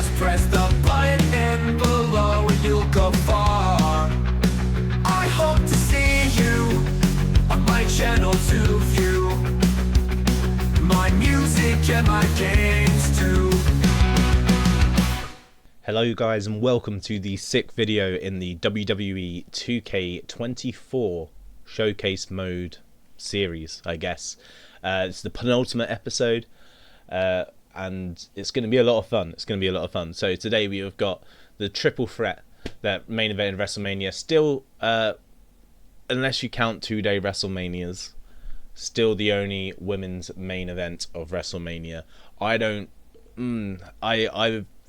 Just press the button below and you'll go far. I hope to see you on my channel to view my music and my games too. Hello guys and welcome to the sick video in the WWE 2K24 Showcase Mode series, I guess. It's the penultimate episode and it's going to be a lot of fun. So today we have got the triple threat, that main event in WrestleMania. Still, unless you count 2-day WrestleManias, still the only women's main event of WrestleMania. I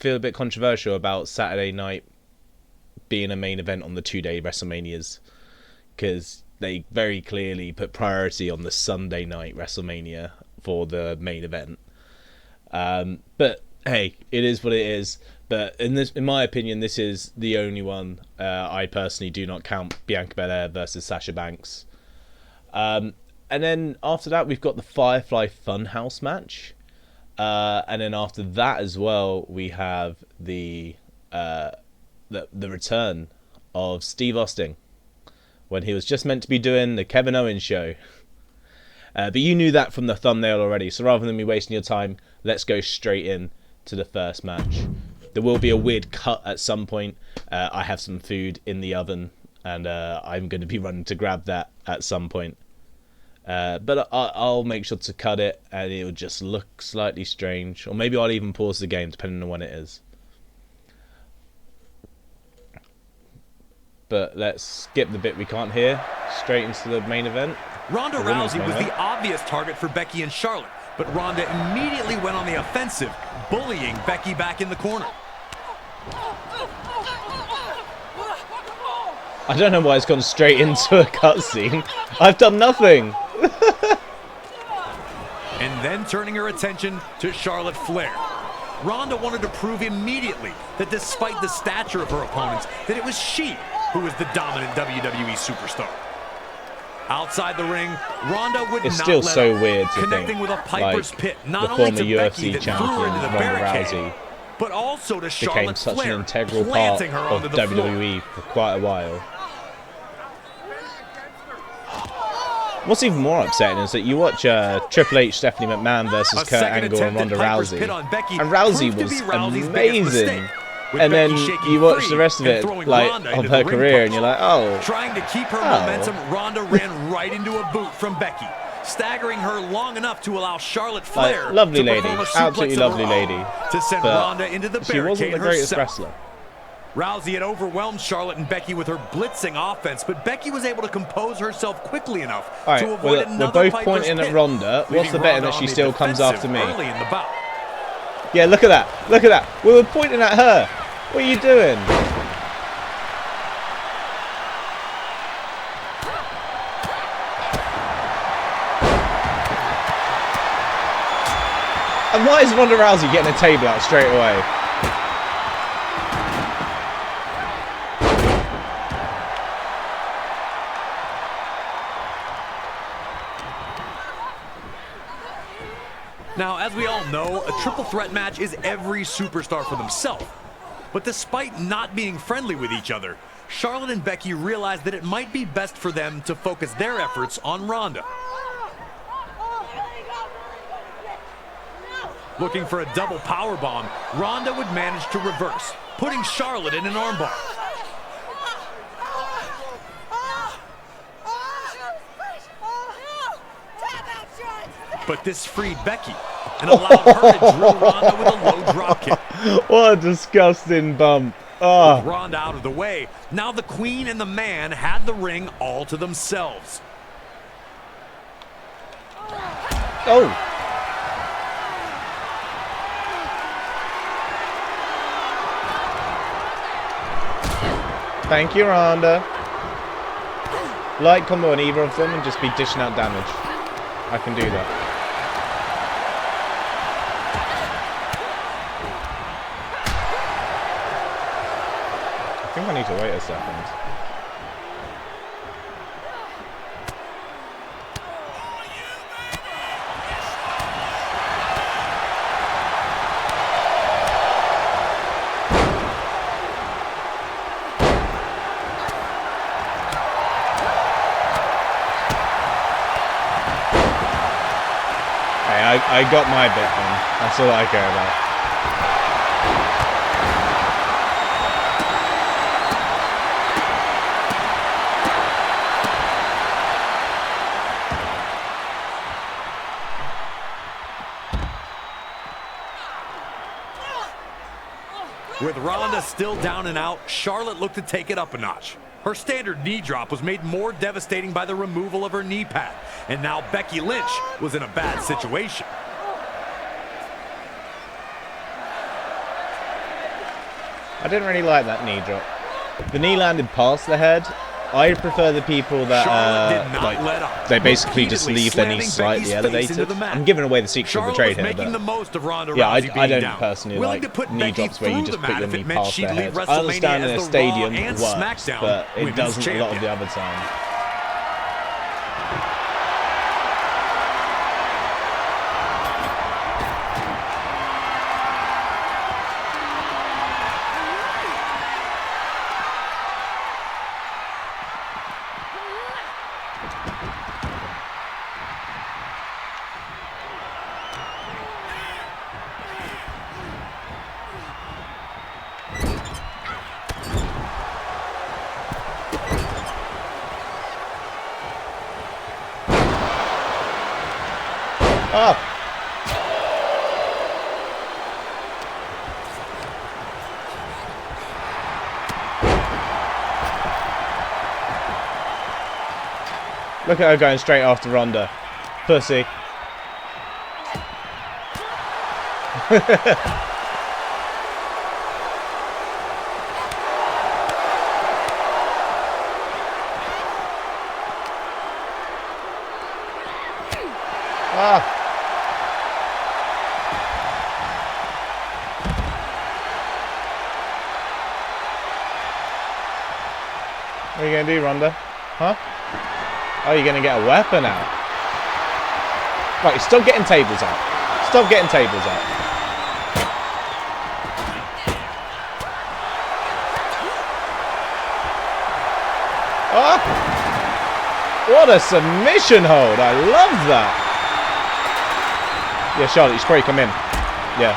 feel a bit controversial about Saturday night being a main event on the 2-day WrestleManias, because they very clearly put priority on the Sunday night WrestleMania for the main event. But hey, it is what it is. But in my opinion, this is the only one. I personally do not count Bianca Belair versus Sasha Banks. And then after that, we've got the Firefly Funhouse match. And then after that as well, we have the return of Steve Austin, when he was just meant to be doing the Kevin Owens show. But you knew that from the thumbnail already, so rather than me wasting your time, let's go straight in to the first match. There will be a weird cut at some point. I have some food in the oven, and I'm going to be running to grab that at some point. But I'll make sure to cut it, and it will just look slightly strange. Or maybe I'll even pause the game, depending on when it is. But let's skip the bit we can't hear, straight into the main event. Ronda Rousey was the obvious target for Becky and Charlotte, but Ronda immediately went on the offensive, bullying Becky back in the corner. I don't know why it's gone straight into a cutscene. I've done nothing. And then turning her attention to Charlotte Flair. Ronda wanted to prove immediately that despite the stature of her opponents, that it was she who was the dominant WWE superstar. Outside the ring, Ronda would it's not still let so up, weird to connecting think, with a Piper's like, Pit, the not former only to UFC Becky that threw her champion into the Ronda barricade, Rousey but also to became Charlotte such Flair, an integral part planting her of onto the floor. WWE for quite a while. What's even more upsetting is that you watch Triple H, Stephanie McMahon versus Kurt Angle and Ronda Rousey, and Rousey was amazing. And then you watch the rest of it, like, of her career, and you're like, oh. Trying to keep her momentum, Ronda ran right into a boot from Becky, staggering her long enough to allow Charlotte Flair lovely to lady, absolutely lovely lady, to send Ronda into the barricade. She wasn't the greatest wrestler. Rousey had overwhelmed Charlotte and Becky with her blitzing offense, but Becky was able to compose herself quickly enough to avoid another we're both Piper's pointing Pit, at Ronda. What's the betting that she still comes after me? Early in the bout. Yeah, look at that. Look at that. We were pointing at her. What are you doing? And why is Ronda Rousey getting a table out straight away? Now, as we all know, a triple threat match is every superstar for themselves. But despite not being friendly with each other, Charlotte and Becky realized that it might be best for them to focus their efforts on Ronda. Looking for a double powerbomb, Ronda would manage to reverse, putting Charlotte in an armbar. But this freed Becky and allowed her to drill Ronda with a low dropkick. What a disgusting bump. Oh. With Ronda out of the way, now the Queen and the Man had the ring all to themselves. Oh. Thank you, Ronda. Light combo on either of them and just be dishing out damage. I can do that. I think I need to wait a second. I got my bit on. That's all I care about. With Ronda still down and out, Charlotte looked to take it up a notch. Her standard knee drop was made more devastating by the removal of her knee pad. And now Becky Lynch was in a bad situation. I didn't really like that knee drop. The knee landed past the head. I prefer the people that they basically just leave their knees slightly elevated. I'm giving away the secret of the trade here, but yeah, I don't personally like knee drops where you just put your knee past their head. I understand in a stadium it works, but it doesn't a lot of the other time. Oh! Look at her going straight after Ronda. Pussy. Ah! What are you going to do, Ronda? Huh? Oh, you're going to get a weapon out. Right, stop getting tables out. Stop getting tables out. Oh! What a submission hold. I love that. Yeah, Charlotte, you should probably come in. Yeah.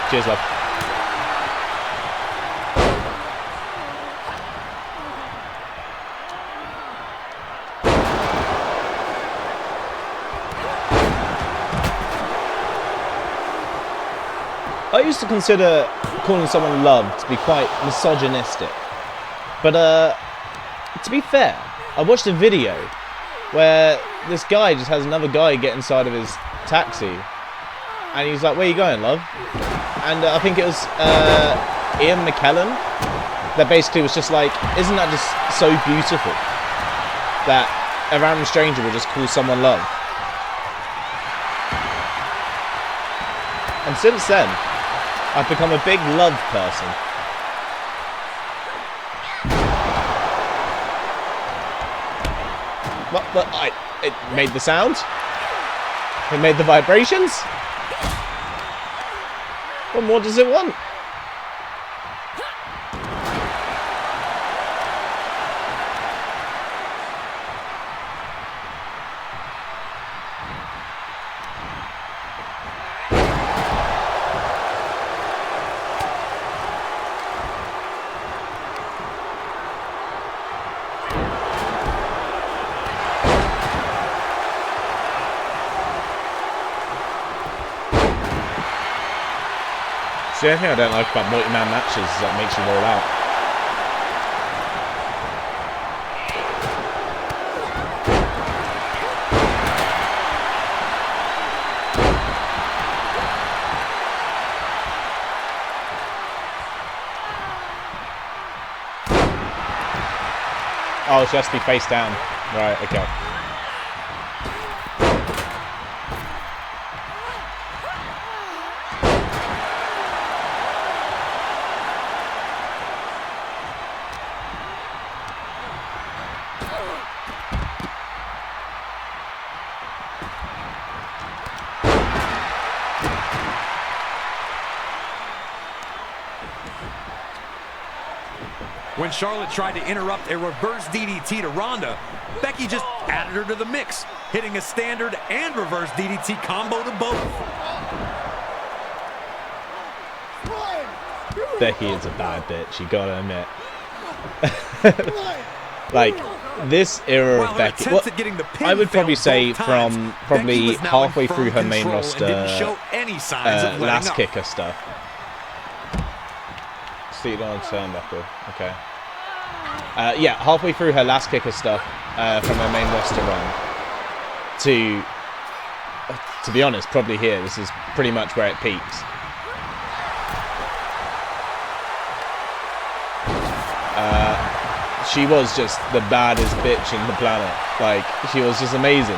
Cheers, love. I used to consider calling someone love to be quite misogynistic. But, to be fair, I watched a video where this guy just has another guy get inside of his taxi. And he's like, where you going, love? And I think it was Ian McKellen that basically was just like, isn't that just so beautiful? That a random stranger will just call someone love. And since then, I've become a big love person. What? It made the sound. It made the vibrations. What more does it want? The only thing I don't like about multi-man matches is that it makes you roll out. Oh, she has to be face down. Right, okay. When Charlotte tried to interrupt a reverse DDT to Ronda, Becky just added her to the mix, hitting a standard and reverse DDT combo to both. Becky is a bad bitch, you gotta admit. Like, this era of Becky, well, I would probably say from probably halfway through her main roster last kicker stuff. Seated on a turnbuckle, okay. Yeah, halfway through her last kicker stuff from her main roster run to be honest, probably here, this is pretty much where it peaks. She was just the baddest bitch in the planet. Like, she was just amazing.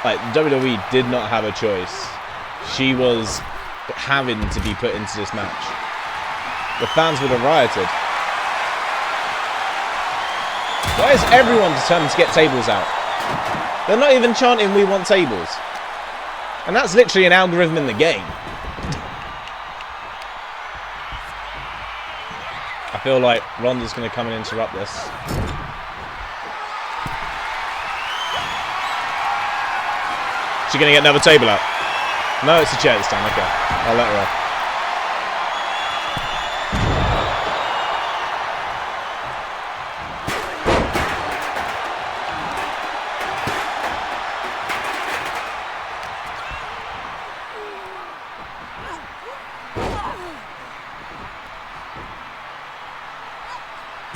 Like, WWE did not have a choice. She was having to be put into this match. The fans would have rioted. Why is everyone determined to get tables out? They're not even chanting, "We want tables." And that's literally an algorithm in the game. I feel like Ronda's going to come and interrupt this. She's going to get another table out. No, it's a chair this time. Okay, I'll let her off.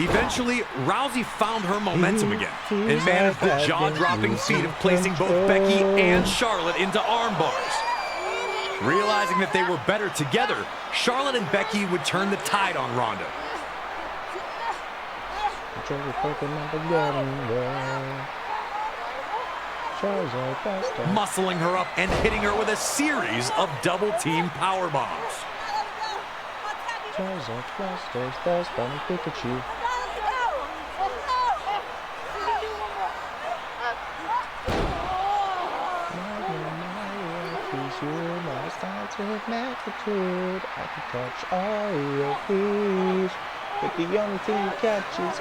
Eventually, Rousey found her momentum again and managed the jaw-dropping feat of placing both Becky and Charlotte into arm bars. Realizing that they were better together, Charlotte and Becky would turn the tide on Ronda. Muscling her up and hitting her with a series of double-team power bombs. Pikachu.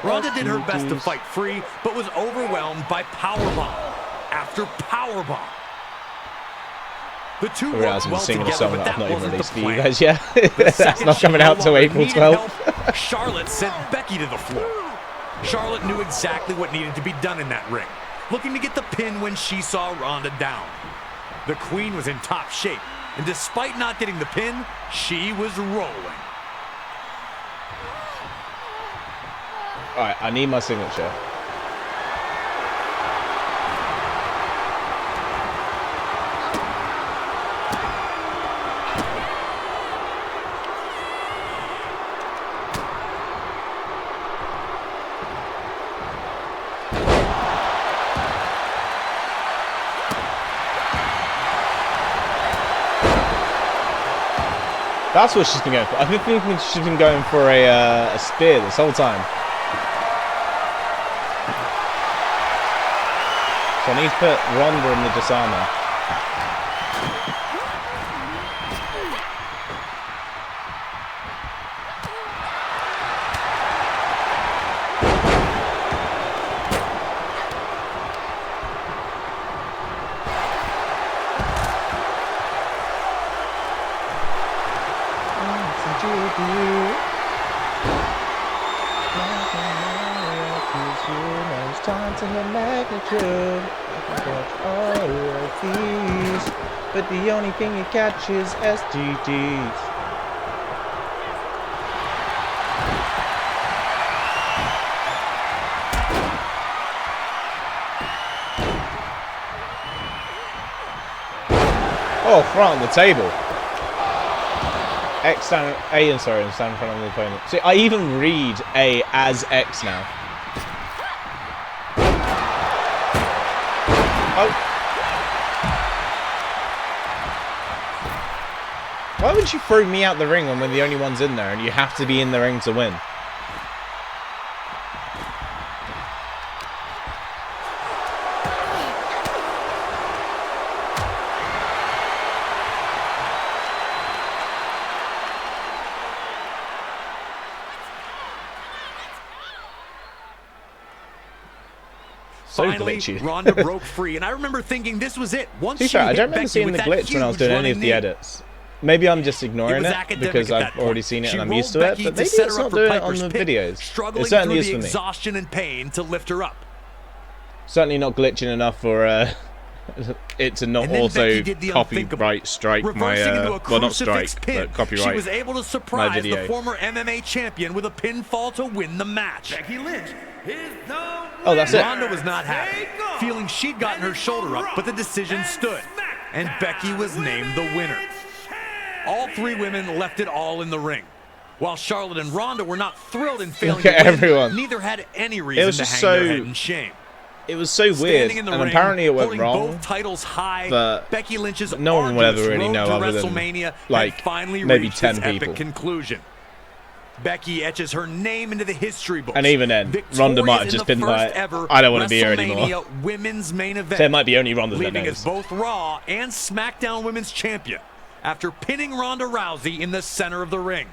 Ronda did her best to fight free, but was overwhelmed by powerbomb after powerbomb. The two worked well together, but that wasn't the plan. Guys, yeah. That's not coming out till April 12th. Charlotte sent Becky to the floor. Charlotte knew exactly what needed to be done in that ring, looking to get the pin when she saw Ronda down. The Queen was in top shape, and despite not getting the pin, she was rolling. Alright, I need my signature. That's what she's been going for. I think she's been going for a spear this whole time. So I need to put Ronda in the disarmer. But the only thing you catch is STDs. Oh, front on the table. X stand A and sorry, and stand in front of the opponent. See, I even read A as X now. Oh. Why would you throw me out the ring when we're the only ones in there and you have to be in the ring to win? So finally, glitchy. Ronda broke free, and I remember thinking this was it. Once To be she fair, I hit don't remember Becky seeing with the that glitch when I was huge doing any running of the knee. edits. Maybe I'm just ignoring was it academic because at I've that point. already seen it She and I'm rolled used to Becky it. But to maybe set it's her up not for doing it on Piper's the pit, videos. struggling It certainly through is the for me. exhaustion and pain to lift her up. Certainly not glitching enough for it to not And then also Becky did the unthinkable. copyright strike my Reversing into a well, not strike, crucifix pin, but copyright she was able to my surprise the video. former MMA champion with a pinfall to win the match. Becky Lynch is the Oh, that's it. Ronda was not happy, feeling she'd gotten her shoulder up, but the decision stood, and Becky was named the winner. All three women left it all in the ring. While Charlotte and Ronda were not thrilled in failing Look to at win, everyone. neither had any reason was to just hang their so- head in shame. It was so weird, Standing in the and ring, apparently it went holding wrong. both titles high, but Becky Lynch's no one will ever arduous really road know to other than, WrestleMania like, had finally maybe reached 10 its epic people. conclusion. Becky etches her name into the history books. And even then, Ronda might have just been like, I don't want to be here anymore. Women's main event, So it might be only Ronda that leaving knows. as both Raw and SmackDown Women's Champion after pinning Ronda Rousey in the center of the ring.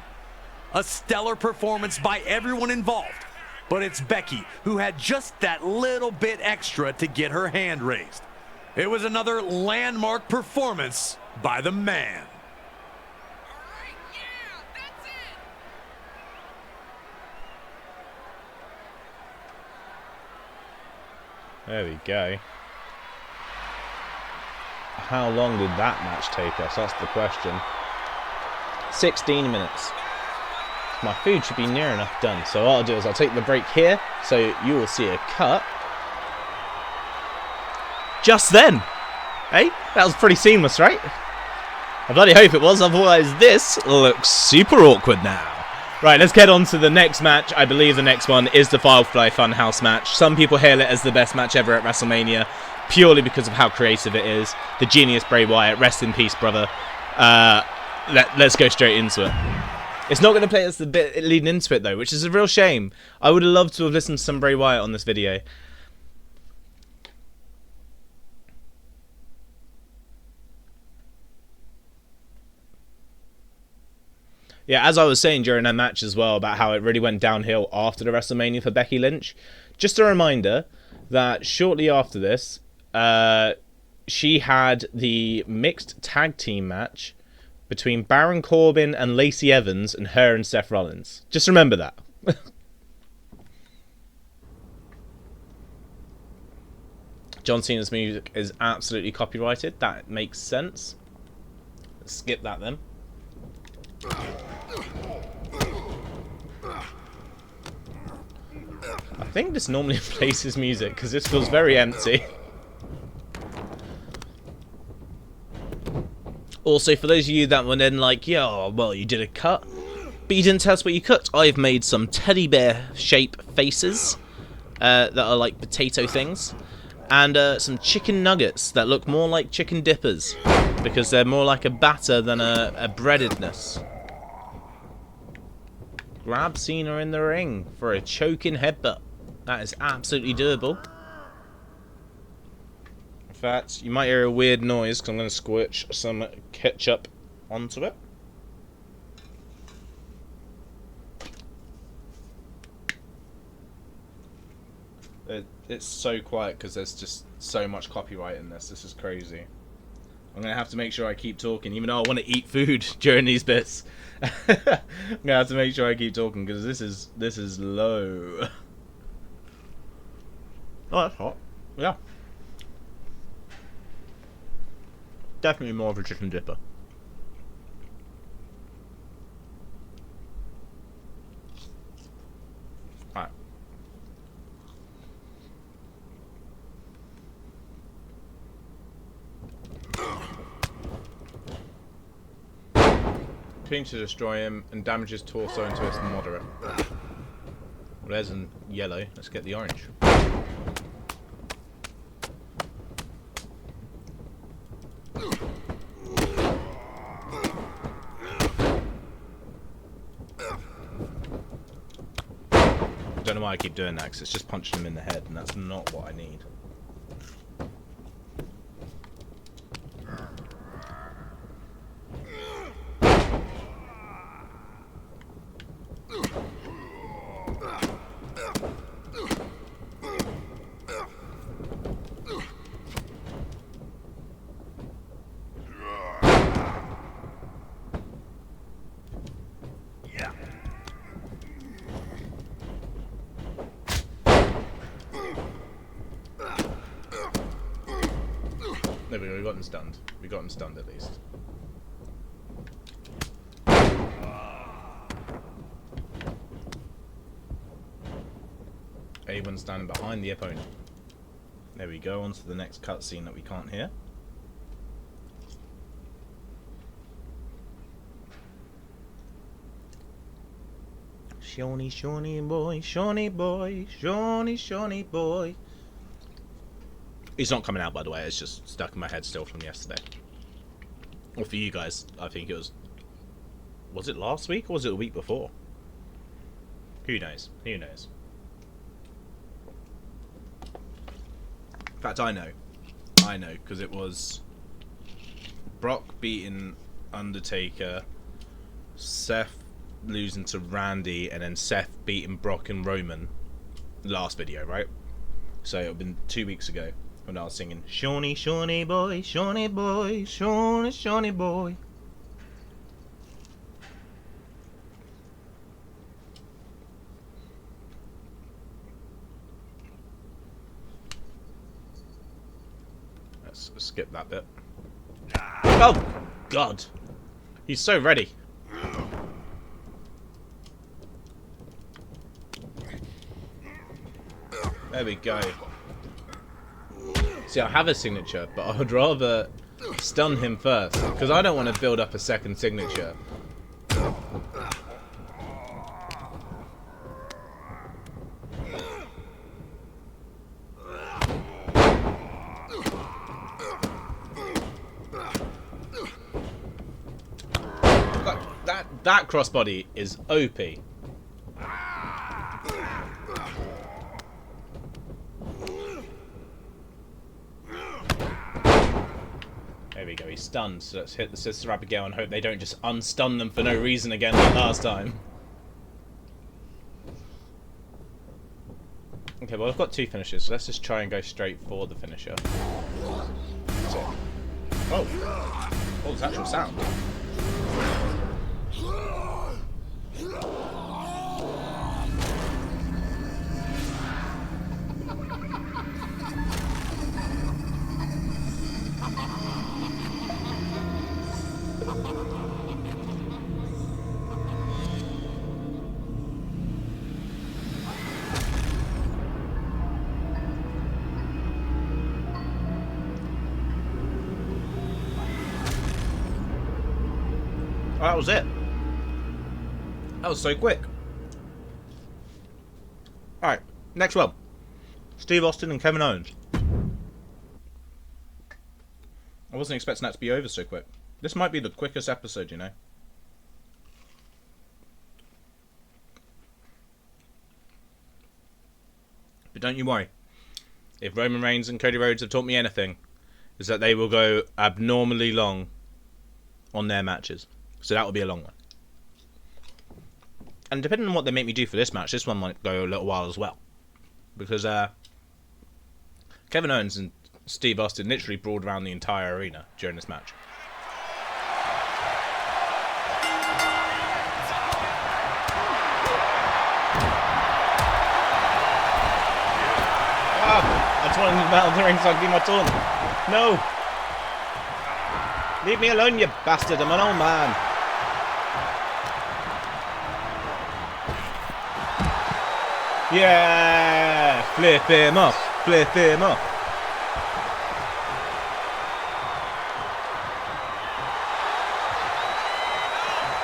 A stellar performance by everyone involved, but it's Becky who had just that little bit extra to get her hand raised. It was another landmark performance by the man. There we go. How long did that match take us? That's the question. 16 minutes. My food should be near enough done. So what I'll do is I'll take the break here, so you will see a cut. Just then! Hey, that was pretty seamless, right? I bloody hope it was, otherwise this looks super awkward now. Right, let's get on to the next match. I believe the next one is the Firefly Funhouse match. Some people hail it as the best match ever at WrestleMania, purely because of how creative it is. The genius Bray Wyatt, rest in peace, brother. Let's go straight into it. It's not going to play us the bit leading into it, though, which is a real shame. I would have loved to have listened to some Bray Wyatt on this video. Yeah, as I was saying during that match as well, about how it really went downhill after the WrestleMania for Becky Lynch. Just a reminder that shortly after this, she had the mixed tag team match between Baron Corbin and Lacey Evans, and her and Seth Rollins. Just remember that. John Cena's music is absolutely copyrighted. That makes sense. Let's skip that then. I think this normally plays his music because this feels very empty. Also, for those of you that were then like, yeah, well, you did a cut, but you didn't tell us what you cooked. I've made some teddy bear shape faces that are like potato things, and some chicken nuggets that look more like chicken dippers because they're more like a batter than a breadedness. Grab Cena in the ring for a choking headbutt. That is absolutely doable. In fact, you might hear a weird noise because I'm going to squirt some ketchup onto it. It's so quiet because there's just so much copyright in this. This is crazy. I'm going to have to make sure I keep talking, even though I want to eat food during these bits. I'm going to have to make sure I keep talking because this is low. Oh, that's hot. Yeah. Definitely more of a chicken dipper. Alright. Continues to destroy him and damages torso into its moderate. Well, there's a yellow. Let's get the orange. I don't know why I keep doing that, because it's just punching him in the head, and that's not what I need. we got him stunned. We got him stunned at least. Anyone standing behind the opponent. There we go, on to the next cutscene that we can't hear. Shawnee, Shawnee boy, Shawnee boy, Shawnee, Shawnee boy. He's not coming out, by the way. It's just stuck in my head still from yesterday. Or for you guys, I think it was... Was it last week or was it the week before? Who knows? Who knows? In fact, I know. I know, because it was Brock beating Undertaker, Seth losing to Randy, and then Seth beating Brock and Roman. Last video, right? So it had been 2 weeks ago when I was singing Shawnee, Shawnee boy, Shawnee boy, Shawnee, Shawnee boy. Let's skip that bit. Oh, God. He's so ready. There we go. See, I have a signature, but I would rather stun him first, because I don't want to build up a second signature. That crossbody is OP. There we go, he's stunned, so let's hit the Sister Abigail and hope they don't just unstun them for no reason again like last time. Okay, well I've got 2 finishes, so let's just try and go straight for the finisher. That's it. Oh! Oh, there's actual sound. Oh, that was it. That was so quick. Alright, next one. Steve Austin and Kevin Owens. I wasn't expecting that to be over so quick. This might be the quickest episode, you know. But don't you worry. If Roman Reigns and Cody Rhodes have taught me anything, is that they will go abnormally long on their matches. So that will be a long one. And depending on what they make me do for this match, this one might go a little while as well. Because Kevin Owens and Steve Austin literally brawled around the entire arena during this match. I just wanted to battle the ring so I can do my taunt. No! Leave me alone, you bastard. I'm an old man. Yeah! Flip him off. Flip him off.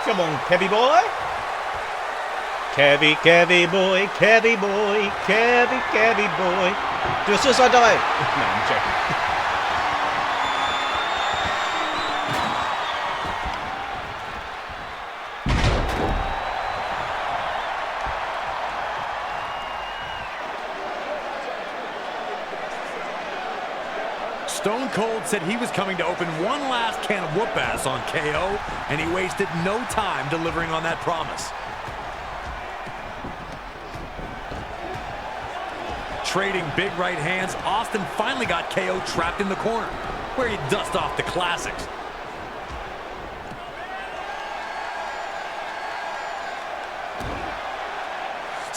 Come on, Kevy boy. Kevy, Kevy boy, Kevy boy, Kevy, Kevy boy. Do a suicide dive. No, I'm joking. Stone Cold said he was coming to open one last can of whoop-ass on KO, and he wasted no time delivering on that promise. Trading big right hands, Austin finally got KO trapped in the corner, where he dust off the classics.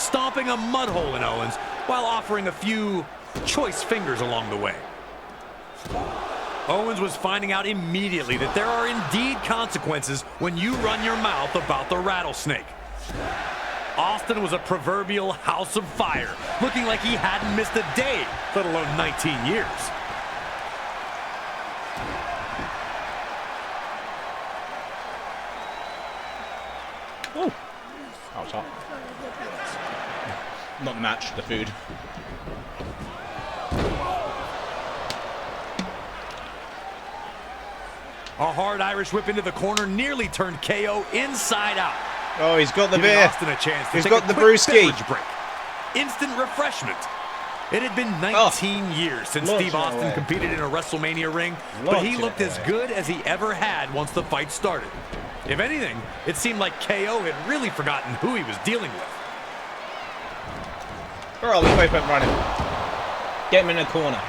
Stomping a mud hole in Owens, while offering a few choice fingers along the way. Owens was finding out immediately that there are indeed consequences when you run your mouth about the rattlesnake. Austin was a proverbial house of fire, looking like he hadn't missed a day, let alone 19 years. Oh, that was hot. Not the match, the food. A hard Irish whip into the corner nearly turned KO inside out. Oh, he's got the Giving beer. Austin a chance to He's take got a the quick brewski. beverage break. Instant refreshment. It had been 19 years since Launch Steve it Austin away. competed in a WrestleMania ring, but Launch he it looked as away. good as he ever had once the fight started. If anything, it seemed like KO had really forgotten who he was dealing with. Oh, they both went running. Get him in the corner.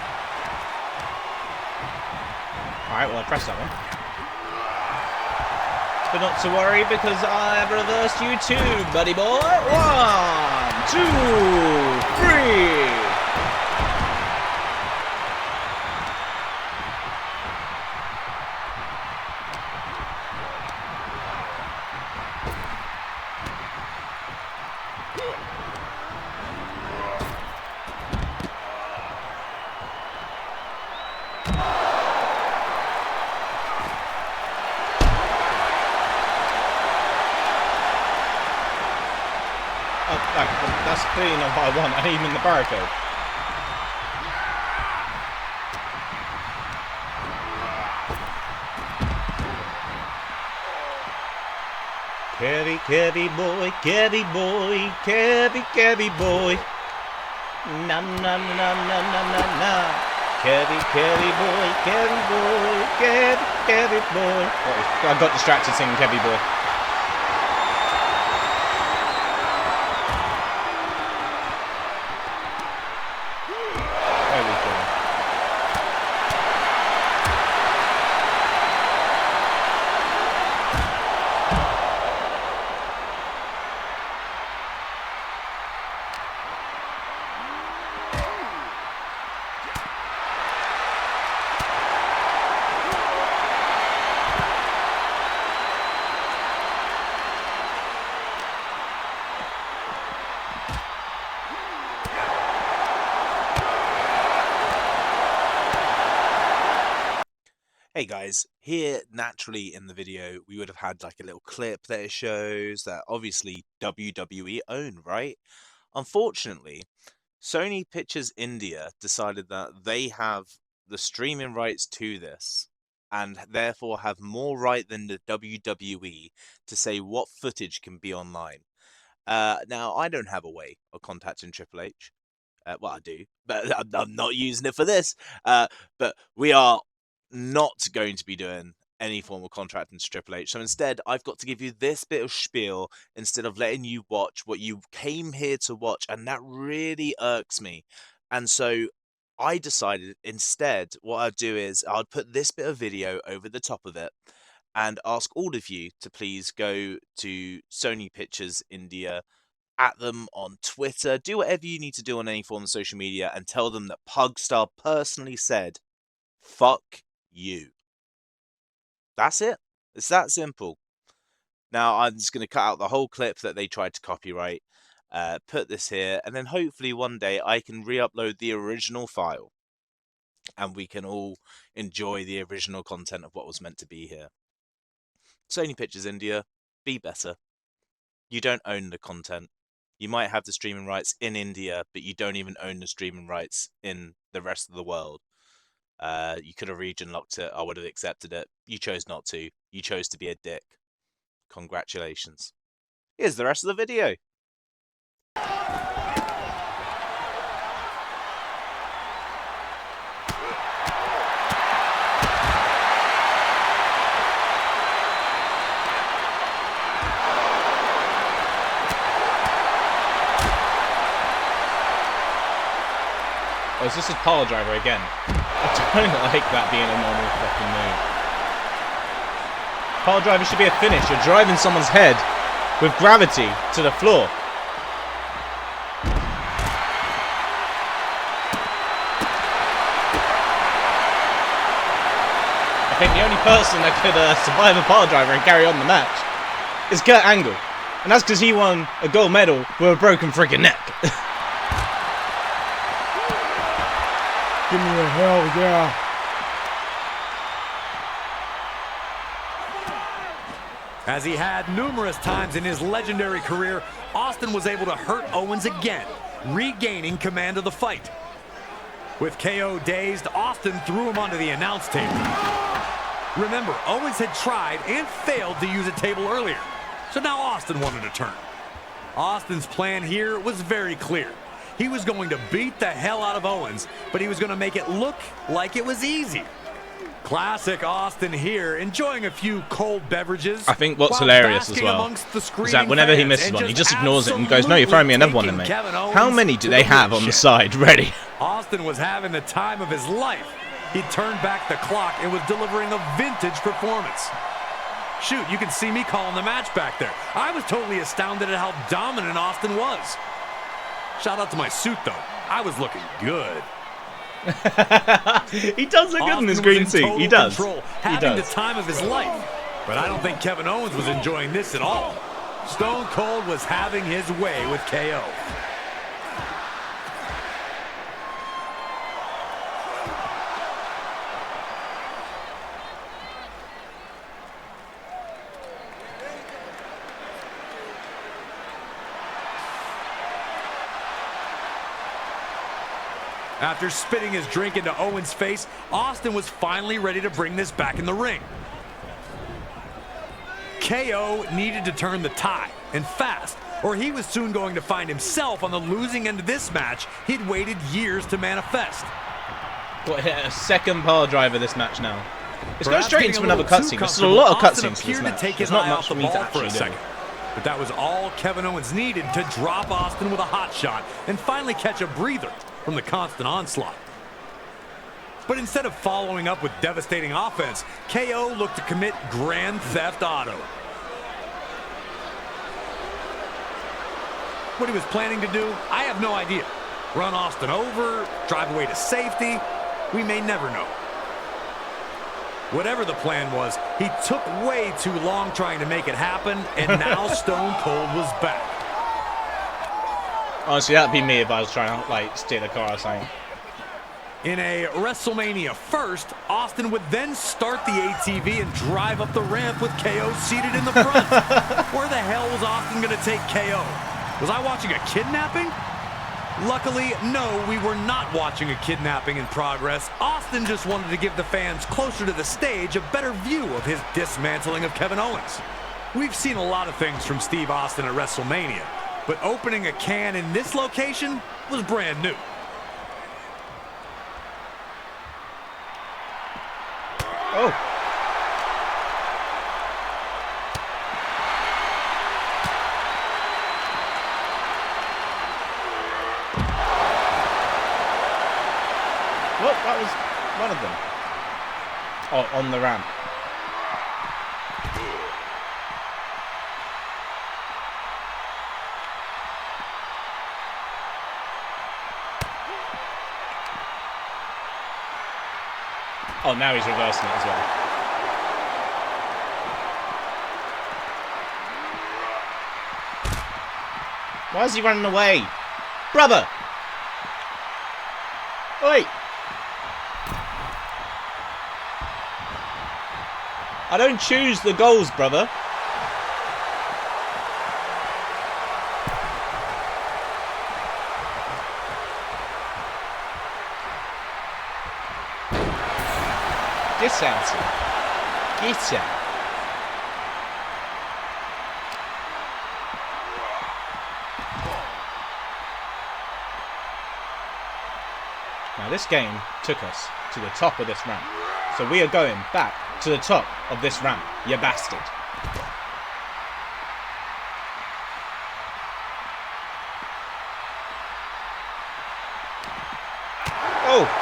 Alright, well, I pressed that one. But not to worry, because I have reversed you too, buddy boy. 1, 2, 3. That's clearly not what I want. I need him in the barricade. Kevy, Kevy boy, Kevy boy, Kevy boy. Na na na na na na na. Kevy, Kevy boy, Kevy boy. I got distracted singing Kevy boy. There we go. Hey guys, here naturally in the video we would have had like a little clip that it shows that obviously WWE own, right? Unfortunately, Sony Pictures India decided that they have the streaming rights to this and therefore have more right than the WWE to say what footage can be online. Now, I don't have a way of contacting Triple H. Well, I do, but I'm not using it for this. But we are not going to be doing any form of contracting to Triple H. So instead, I've got to give you this bit of spiel instead of letting you watch what you came here to watch, and that really irks me. And so I decided instead what I'd do is I'd put this bit of video over the top of it and ask all of you to please go to Sony Pictures India, at them on Twitter, do whatever you need to do on any form of social media, and tell them that Pugstar personally said, fuck you. That's it. It's that simple. Now, I'm just going to cut out the whole clip that they tried to copyright, put this here, and then hopefully one day I can re-upload the original file, and we can all enjoy the original content of what was meant to be here. Sony Pictures India, be better. You don't own the content. You might have the streaming rights in India, but you don't even own the streaming rights in the rest of the world. You could have region locked it. I would have accepted it. You chose not to. You chose to be a dick. Congratulations. Here's the rest of the video. Oh, is this his power driver again? I don't like that being a normal fucking move. Power driver should be a finish. You're driving someone's head with gravity to the floor. think the only person that could survive a pile driver and carry on the match is Kurt Angle. And that's because he won a gold medal with a broken freaking neck. Give me a hell yeah. As he had numerous times in his legendary career, Austin was able to hurt Owens again, regaining command of the fight. With KO dazed, Austin threw him onto the announce table. Remember, Owens had tried and failed to use a table earlier, so now Austin wanted to turn. Austin's plan here was very clear. He was going to beat the hell out of Owens, but he was going to make it look like it was easy. Classic Austin here, enjoying a few cold beverages. I think what's hilarious as well is that whenever he misses one, he just ignores it and goes, no, you're throwing me another one in, mate. How many do they have on the side ready? Austin was having the time of his life. He turned back the clock and was delivering a vintage performance. Shoot, you can see me calling the match back there. I was totally astounded at how dominant Austin was. Shout out to my suit, though. I was looking good. He does look good in his green suit. He does. Having the time of his life. But I don't think Kevin Owens was enjoying this at all. Stone Cold was having his way with KO. After spitting his drink into Owens' face, Austin was finally ready to bring this back in the ring. KO needed to turn the tide, and fast, or he was soon going to find himself on the losing end of this match he'd waited years to manifest. Got hit a second pile driver this match now. It's going straight into another cutscene. There's a lot of cutscenes in this match. There's not much for me to actually do. But that was all Kevin Owens needed to drop Austin with a hot shot and finally catch a breather from the constant onslaught. But instead of following up with devastating offense, KO looked to commit Grand Theft Auto. What he was planning to do, I have no idea. Run Austin over, drive away to safety, we may never know. Whatever the plan was, he took way too long trying to make it happen, and now Stone Cold was back. Honestly, that'd be me if I was trying to, like, steal a car or something. In a WrestleMania first, Austin would then start the ATV and drive up the ramp with KO seated in the front. Where the hell was Austin going to take KO? Was I watching a kidnapping? Luckily, no, we were not watching a kidnapping in progress. Austin just wanted to give the fans closer to the stage a better view of his dismantling of Kevin Owens. We've seen a lot of things from Steve Austin at WrestleMania, but opening a can in this location was brand new. Oh. What? That was one of them. Oh, on the ramp. Oh, now he's reversing it as well. Why is he running away? Brother! Wait! I don't choose the goals, brother. Get out. Get out. Now this game took us to the top of this ramp. So we are going back to the top of this ramp, you bastard. Oh!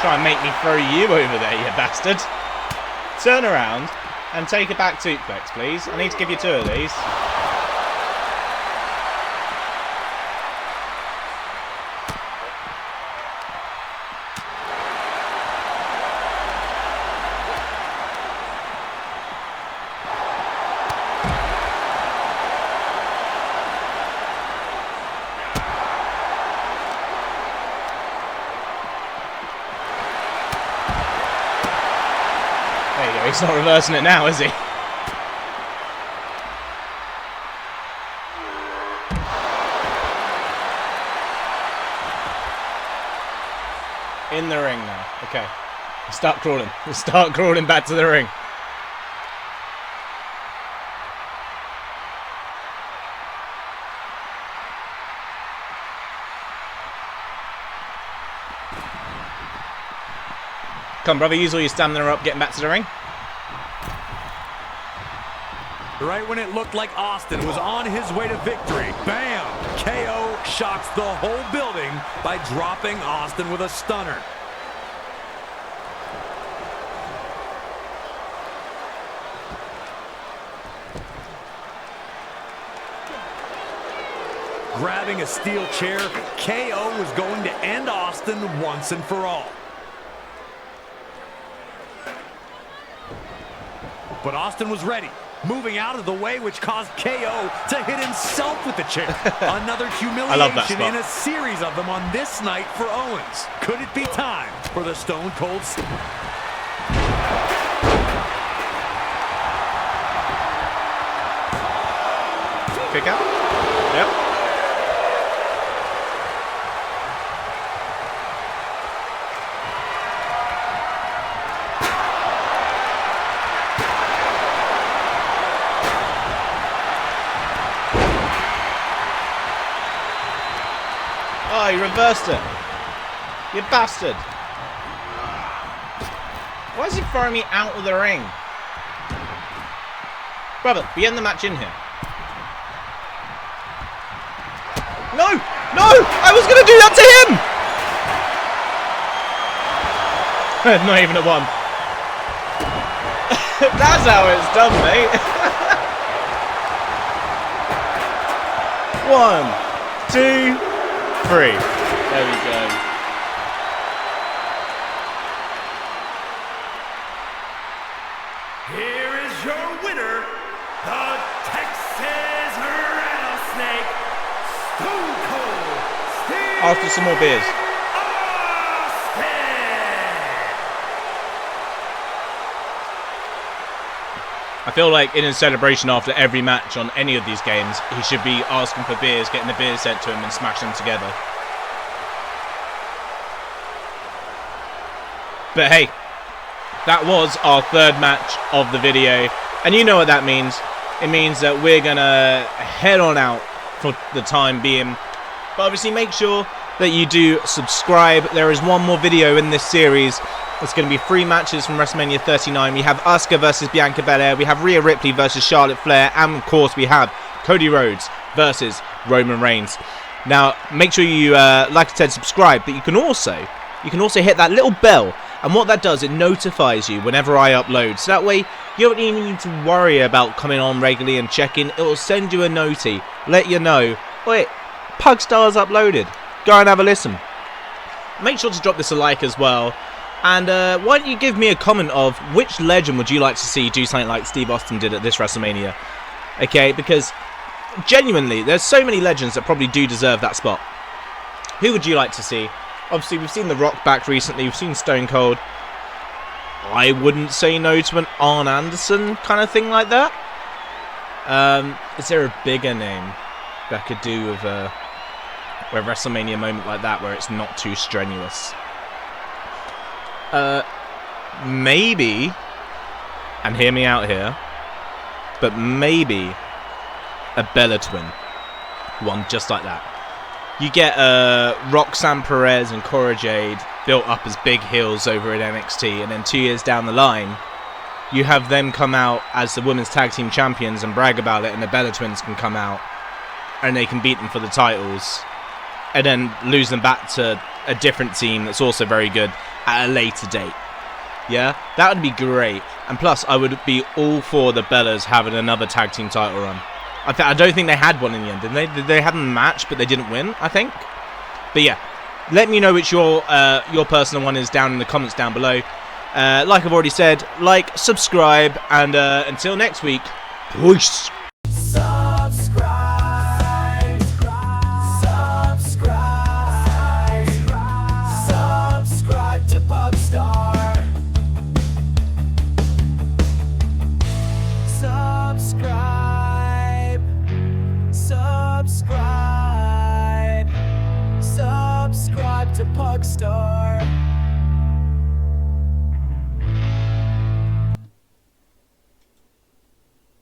Try and make me throw you over there, you bastard. Turn around and take a back suplex, please. I need to give you two of these. There you go. He's not reversing it now, is he? In the ring now. Okay. Start crawling. Start crawling back to the ring. Come, brother, use all your stamina up, getting back to the ring. Right when it looked like Austin was on his way to victory, bam! KO shocks the whole building by dropping Austin with a stunner. Grabbing a steel chair, KO was going to end Austin once and for all. But Austin was ready, moving out of the way, which caused KO to hit himself with the chair. Another humiliation in a series of them on this night for Owens. Could it be time for the Stone Cold? Kick out? Yep. Oh, you reversed it. You bastard. Why is he throwing me out of the ring? Brother, we end the match in here. No! No! I was going to do that to him! Not even a one. That's how it's done, mate. 1, 2, 3. There we go. Here is your winner, the Texas Rattlesnake, Stone Cold Steve After some more beers. Austin! I feel like in his celebration after every match on any of these games, he should be asking for beers, getting the beers sent to him and smashing them together. But hey, that was our third match of the video. And you know what that means. It means that we're going to head on out for the time being. But obviously make sure that you do subscribe. There is one more video in this series. It's going to be 3 matches from WrestleMania 39. We have Asuka versus Bianca Belair. We have Rhea Ripley versus Charlotte Flair. And of course we have Cody Rhodes versus Roman Reigns. Now make sure you, like I said, subscribe. But you can also hit that little bell. And what that does, it notifies you whenever I upload. So that way you don't even need to worry about coming on regularly and checking. It will send you a notie. Let you know, wait, Pugstar's uploaded. Go and have a listen. Make sure to drop this a like as well. And why don't you give me a comment of which legend would you like to see do something like Steve Austin did at this WrestleMania? Okay, because genuinely, there's so many legends that probably do deserve that spot. Who would you like to see? Obviously, we've seen The Rock back recently. We've seen Stone Cold. I wouldn't say no to an Arn Anderson kind of thing like that. Is there a bigger name that could do with a WrestleMania moment like that where it's not too strenuous? Maybe, and hear me out here, but maybe a Bella Twin. One just like that. You get Roxanne Perez and Cora Jade built up as big heels over at NXT, and then 2 years down the line, you have them come out as the Women's Tag Team Champions and brag about it, and the Bella Twins can come out, and they can beat them for the titles, and then lose them back to a different team that's also very good at a later date. Yeah, that would be great. And plus, I would be all for the Bellas having another tag team title run. I don't think they had one in the end, did they? Did they have a match, but they didn't win, I think? But yeah, let me know which your personal one is down in the comments down below. Like I've already said, like, subscribe, and until next week, peace! rock star.